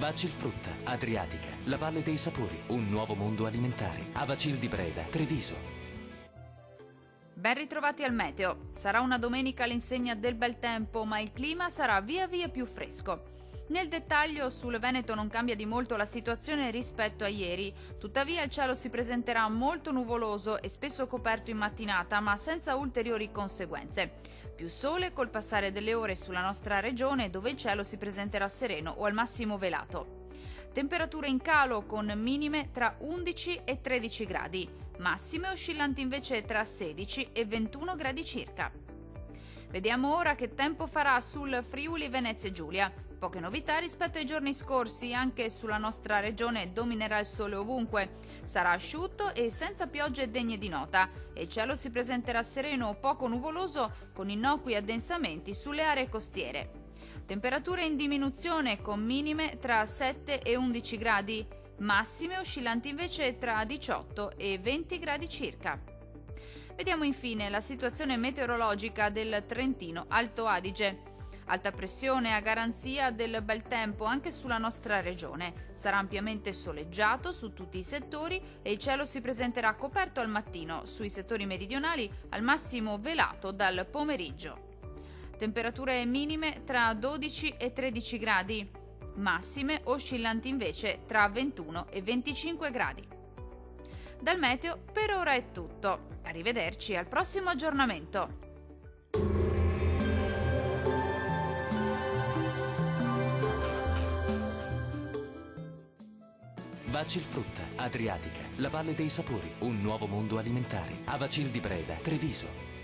Vacil Frutta, Adriatica, la Valle dei Sapori, un nuovo mondo alimentare. Avacil di Breda, Treviso. Ben ritrovati al meteo. Sarà una domenica all'insegna del bel tempo, ma il clima sarà via via più fresco. Nel dettaglio, sul Veneto non cambia di molto la situazione rispetto a ieri, tuttavia il cielo si presenterà molto nuvoloso e spesso coperto in mattinata, ma senza ulteriori conseguenze. Più sole col passare delle ore sulla nostra regione, dove il cielo si presenterà sereno o al massimo velato. Temperature in calo con minime tra 11 e 13 gradi, massime oscillanti invece tra 16 e 21 gradi circa. Vediamo ora che tempo farà sul Friuli Venezia Giulia. Poche novità rispetto ai giorni scorsi, anche sulla nostra regione dominerà il sole ovunque. Sarà asciutto e senza piogge degne di nota e il cielo si presenterà sereno o poco nuvoloso con innocui addensamenti sulle aree costiere. Temperature in diminuzione con minime tra 7 e 11 gradi, massime oscillanti invece tra 18 e 20 gradi circa. Vediamo infine la situazione meteorologica del Trentino Alto Adige. Alta pressione a garanzia del bel tempo anche sulla nostra regione. Sarà ampiamente soleggiato su tutti i settori e il cielo si presenterà coperto al mattino, sui settori meridionali al massimo velato dal pomeriggio. Temperature minime tra 12 e 13 gradi, massime oscillanti invece tra 21 e 25 gradi. Dal meteo per ora è tutto. Arrivederci al prossimo aggiornamento. Vacil Frutta, Adriatica, la Valle dei Sapori, un nuovo mondo alimentare. Avacil di Breda, Treviso.